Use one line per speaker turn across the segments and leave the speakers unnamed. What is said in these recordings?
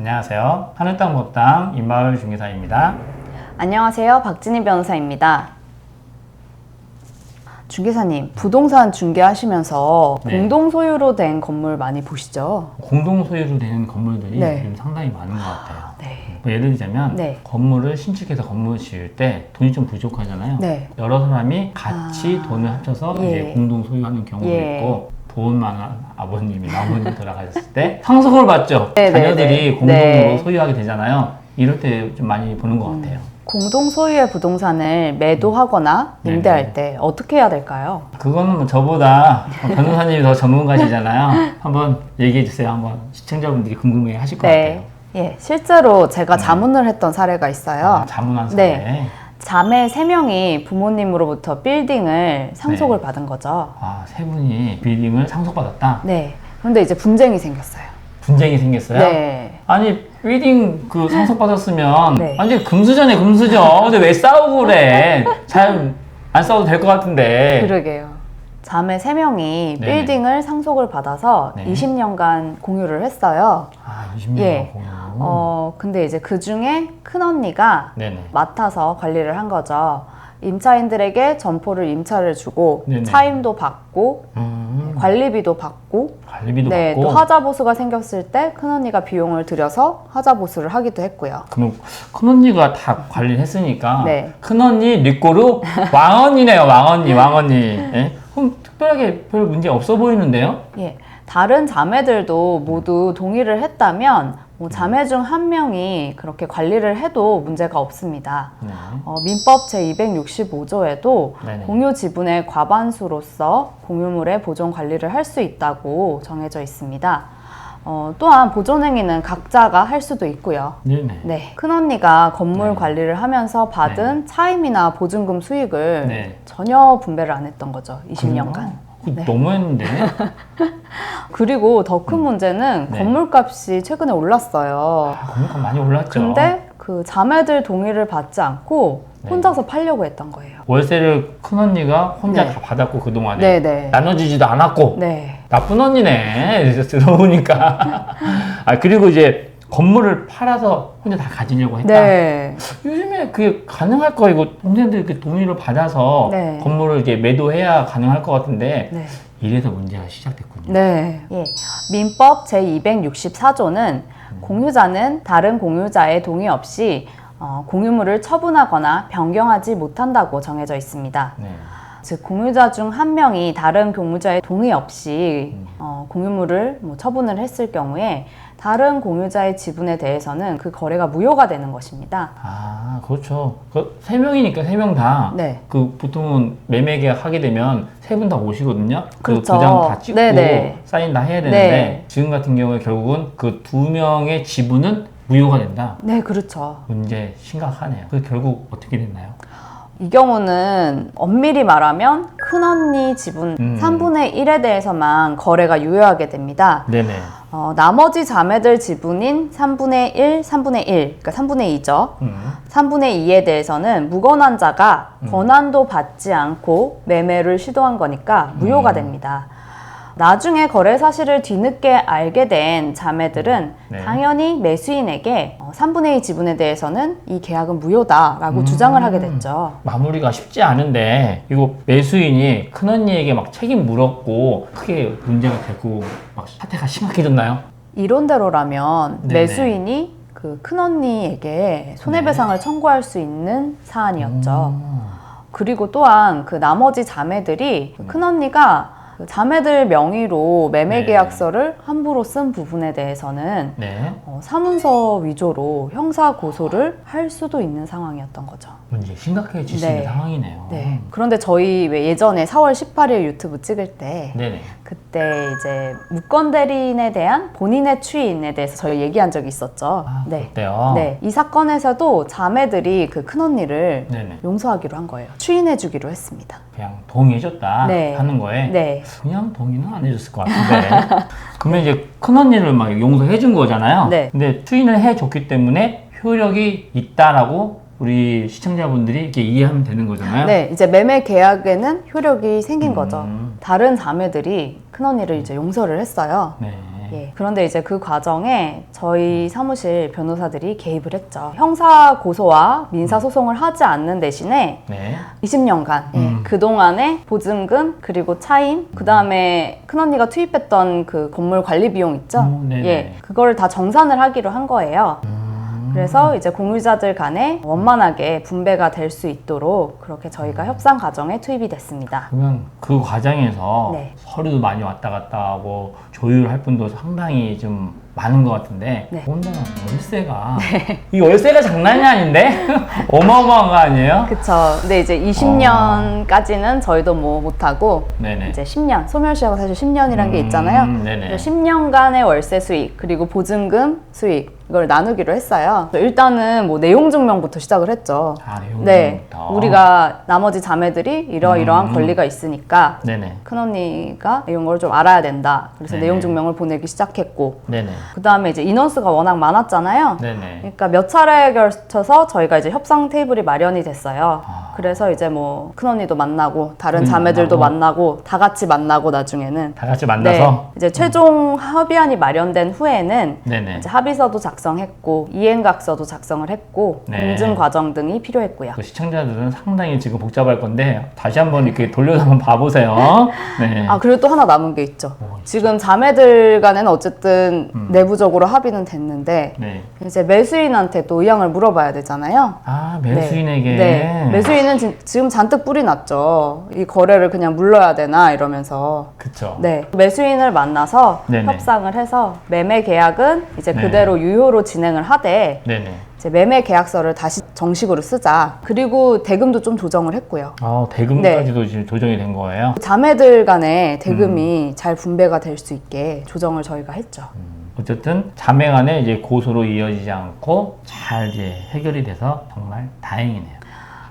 안녕하세요. 하늘 땅 법당 임마을 중개사입니다.
안녕하세요. 박진희 변호사입니다. 중개사님, 부동산 중개하시면서
네.
공동 소유로 된 건물 많이 보시죠?
공동 소유로 되는 건물들이
네.
요즘 상당히 많은 것 같아요.
네.
뭐 예를 들자면
네.
건물을 신축해서 건물을 지을 때 돈이 좀 부족하잖아요.
네.
여러 사람이 같이 돈을 합쳐서
예.
이제 공동 소유하는 경우도
예.
있고 돈 많은 아버님이나 어머님 돌아가셨을 때 상속을 받죠.
네,
자녀들이
네, 네.
공동으로
네.
소유하게 되잖아요. 이럴 때 좀 많이 보는 것 같아요.
공동 소유의 부동산을 매도하거나
네,
임대할
네.
때 어떻게 해야 될까요?
그거는 뭐 저보다 변호사님이 더 전문가시잖아요. 한번 얘기해 주세요. 한번 시청자분들이 궁금해 하실 것 같아요.
예, 실제로 제가 자문을 했던 사례가 있어요.
자문한 사례.
네. 자매 3명이 부모님으로부터 빌딩을 상속을
네.
받은 거죠.
세 분이 빌딩을 상속받았다.
네. 그런데 이제 분쟁이 생겼어요.
분쟁이 생겼어요.
네.
아니 빌딩 그 상속받았으면
네.
완전 금수저네 금수저. 근데 왜 싸우고 그래? 잘 안 싸워도 될 것 같은데.
그러게요. 자매 3명이
네네.
빌딩을 상속을 받아서
네.
20년간 공유를 했어요.
20년
예.
공유.
근데 이제 그 중에 큰언니가
네네.
맡아서 관리를 한 거죠. 임차인들에게 점포를 임차를 주고
네네.
차임도 받고 관리비도 받고
관리비도
네,
받고.
또 하자보수가 생겼을 때 큰언니가 비용을 들여서 하자보수를 하기도 했고요.
그럼 큰언니가 다 관리를 했으니까
네.
큰언니 리꼬르 왕언니네요. 왕언니. 예? 그럼 특별하게 별 문제 없어 보이는데요?
예, 다른 자매들도 모두 동의를 했다면 뭐 자매 중 한 명이 그렇게 관리를 해도 문제가 없습니다.
네.
민법 제265조에도
네네.
공유 지분의 과반수로서 공유물의 보존 관리를 할 수 있다고 정해져 있습니다. 또한 보존행위는 각자가 할 수도 있고요.
네네.
네, 큰언니가 건물
네.
관리를 하면서 받은 차임이나 보증금 수익을
네.
전혀 분배를 안 했던 거죠. 20년간. 네.
너무했는데.
그리고 더 큰 문제는
네.
건물값이 최근에 올랐어요.
건물값 많이 올랐죠.
근데 그 자매들 동의를 받지 않고
네.
혼자서 팔려고 했던 거예요.
월세를 큰언니가 혼자
네.
다 받았고 그동안에
네네.
나눠주지도 않았고
네.
나쁜 언니네. 이제 들어보니까. 그리고 이제 건물을 팔아서 혼자 다 가지려고 했다.
네.
요즘에 그게 가능할 거야. 이거 동생들 이렇게 동의를 받아서
네.
건물을 이제 매도해야 가능할 것 같은데
네.
이래서 문제가 시작됐군요.
네. 예. 민법 제264조는 공유자는 다른 공유자의 동의 없이 공유물을 처분하거나 변경하지 못한다고 정해져 있습니다.
네.
즉 공유자 중 한 명이 다른 공유자의 동의 없이 공유물을 처분을 했을 경우에 다른 공유자의 지분에 대해서는 그 거래가 무효가 되는 것입니다.
그렇죠. 세 명이니까 세 명 다.
네.
그 보통은 매매 계약 하게 되면 세 분 다 오시거든요.
그렇죠.
그 도장 다 찍고
네네.
사인 다 해야 되는데
네.
지금 같은 경우에 결국은 그 두 명의 지분은 무효가 된다.
네, 그렇죠.
문제 심각하네요. 그래서 결국 어떻게 됐나요?
이 경우는 엄밀히 말하면 큰언니 지분 3분의 1에 대해서만 거래가 유효하게 됩니다.
네네.
나머지 자매들 지분인 3분의 1, 3분의 1, 그러니까 3분의 2죠. 3분의 2에 대해서는 무권한 자가 권한도 받지 않고 매매를 시도한 거니까 무효가 됩니다. 나중에 거래 사실을 뒤늦게 알게 된 자매들은
네.
당연히 매수인에게 3분의 2 지분에 대해서는 이 계약은 무효다라고 주장을 하게 됐죠.
마무리가 쉽지 않은데 이거 매수인이 큰언니에게 막 책임 물었고 크게 문제가 되고 막 사태가 심각해졌나요?
이론대로라면
네네.
매수인이 그 큰언니에게 손해배상을 청구할 수 있는 사안이었죠. 그리고 또한 그 나머지 자매들이 그 큰언니가 그 자매들 명의로 매매
네.
계약서를 함부로 쓴 부분에 대해서는
네.
사문서 위조로 형사 고소를 할 수도 있는 상황이었던 거죠.
문제 심각해질 수 있는
네.
상황이네요.
네. 그런데 저희 왜 예전에 4월 18일 유튜브 찍을 때
네네.
그때 이제 무권 대리인에 대한 본인의 추인에 대해서 저희 얘기한 적이 있었죠. 네.
어때요?
네. 이 사건에서도 자매들이 그 큰언니를
네네.
용서하기로 한 거예요. 추인해주기로 했습니다.
그냥 동의해줬다
네.
하는 거에
네.
그냥 동의는 안 해줬을 것 같은데 그러면 이제 큰언니를 막 용서해준 거잖아요.
네.
근데 추인을 해줬기 때문에 효력이 있다라고 우리 시청자분들이 이렇게 이해하면 되는 거잖아요.
네, 이제 매매 계약에는 효력이 생긴 거죠.
음.
다른 자매들이 큰언니를 이제 용서를 했어요.
네.
예. 그런데 이제 그 과정에 저희 사무실 변호사들이 개입을 했죠. 형사 고소와 민사 소송을 하지 않는 대신에
네.
20년간 그동안에 보증금 그리고 차임 그 다음에 큰언니가 투입했던 그 건물 관리 비용 있죠?
네네.
예, 그걸 다 정산을 하기로 한 거예요. 그래서 이제 공유자들 간에 원만하게 분배가 될 수 있도록 그렇게 저희가 협상 과정에 투입이 됐습니다.
그러면 그 과정에서
네.
서류도 많이 왔다 갔다 하고 조율할 분도 상당히 좀 많은 것 같은데
네.
혼자 월세가 이 월세가 장난이 아닌데 어마어마한 거 아니에요?
그쵸. 근데 이제 20년까지는 저희도 뭐 못하고
네네.
이제 10년, 소멸시효가 사실 10년이란 게 있잖아요.
네네.
10년간의 월세 수익 그리고 보증금 수익 이걸 나누기로 했어요. 일단은 뭐 내용 증명부터 시작을 했죠.
내용
네,
증명부터.
우리가 나머지 자매들이 이러이러한 권리가 있으니까
네네.
큰언니가 이런 걸 좀 알아야 된다. 그래서
네네.
내용 증명을 보내기 시작했고
네네.
그 다음에 이제 인원수가 워낙 많았잖아요.
네네.
그러니까 몇 차례에 걸쳐서 저희가 이제 협상 테이블이 마련이 됐어요. 그래서 이제 뭐 큰언니도 만나고 다른 자매들도 만나고 다 같이 만나고 나중에는
다 같이 만나서
이제 최종 합의안이 마련된 후에는
네네.
이제 합의서도 작성했고 이행각서도 작성을 했고
네.
공증 과정 등이 필요했고요.
그 시청자들은 상당히 지금 복잡할 건데 다시 한번 이렇게 돌려서 한번 봐보세요. 네.
아 그리고 또 하나 남은 게 있죠. 지금 자매들 간에는 어쨌든 내부적으로 합의는 됐는데
네.
이제 매수인한테 또 의향을 물어봐야 되잖아요.
매수인에게.
네. 매수인은 지금 잔뜩 뿔이 났죠. 이 거래를 그냥 물러야 되나 이러면서.
그쵸.
네. 매수인을 만나서
네네.
협상을 해서 매매 계약은 이제
네.
그대로 유효로 진행을 하되
네네.
이제 매매 계약서를 다시 정식으로 쓰자. 그리고 대금도 좀 조정을 했고요.
대금까지도 지금 조정이 된 거예요?
자매들 간에 대금이 잘 분배가 될 수 있게 조정을 저희가 했죠.
어쨌든 자매 간에 이제 고소로 이어지지 않고 잘 이제 해결이 돼서 정말 다행이네요.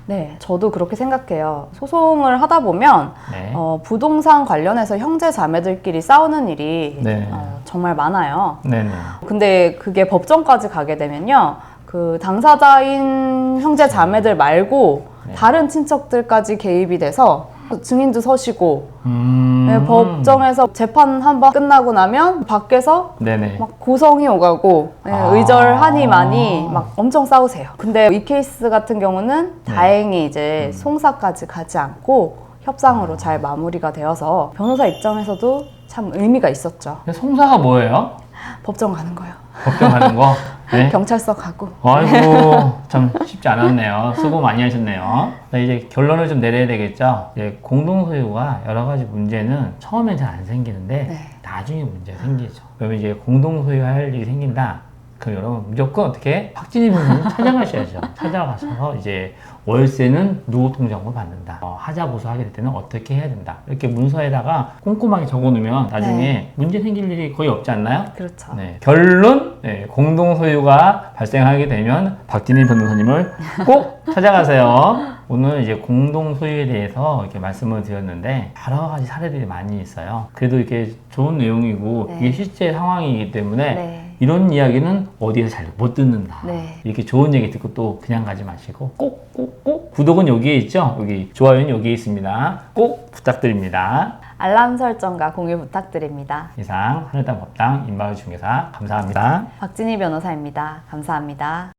네, 저도 그렇게 생각해요. 소송을 하다 보면
네.
부동산 관련해서 형제 자매들끼리 싸우는 일이
네.
정말 많아요.
네네.
근데 그게 법정까지 가게 되면요, 그 당사자인 형제 자매들 말고 다른 친척들까지 개입이 돼서 증인도 서시고 네, 법정에서 재판 한 번 끝나고 나면 밖에서
네네.
막 고성이 오가고 네, 의절하니 많이 막 엄청 싸우세요. 근데 이 케이스 같은 경우는 다행히 이제 송사까지 가지 않고 협상으로 잘 마무리가 되어서 변호사 입장에서도 참 의미가 있었죠.
송사가 뭐예요?
법정 가는 거요.
법정 가는 거? 네.
경찰서 가고.
아이고, 참 쉽지 않았네요. 수고 많이 하셨네요. 네, 이제 결론을 좀 내려야 되겠죠. 이제 공동소유가 여러 가지 문제는 처음엔 잘 안 생기는데
네.
나중에 문제가 생기죠. 그러면 이제 공동소유할 일이 생긴다. 그럼 여러분 무조건 어떻게 박진희 변호사님 찾아가셔야죠. 찾아가셔서 이제 월세는 누구 통장으로 받는다. 하자 보수하게 될 때는 어떻게 해야 된다. 이렇게 문서에다가 꼼꼼하게 적어놓으면 나중에 문제 생길 일이 거의 없지 않나요?
그렇죠.
네. 결론, 공동소유가 발생하게 되면 박진희 변호사님을 꼭 찾아가세요. 오늘 이제 공동소유에 대해서 이렇게 말씀을 드렸는데 여러 가지 사례들이 많이 있어요. 그래도 이게 좋은 내용이고
네.
이게 실제 상황이기 때문에
네.
이런 이야기는 어디에서 잘 못 듣는다.
네.
이렇게 좋은 얘기 듣고 또 그냥 가지 마시고 꼭 구독은 여기에 있죠? 여기 좋아요는 여기에 있습니다. 꼭 부탁드립니다.
알람 설정과 공유 부탁드립니다.
이상 하늘당 법당 임마을 중개사 감사합니다.
박진희 변호사입니다. 감사합니다.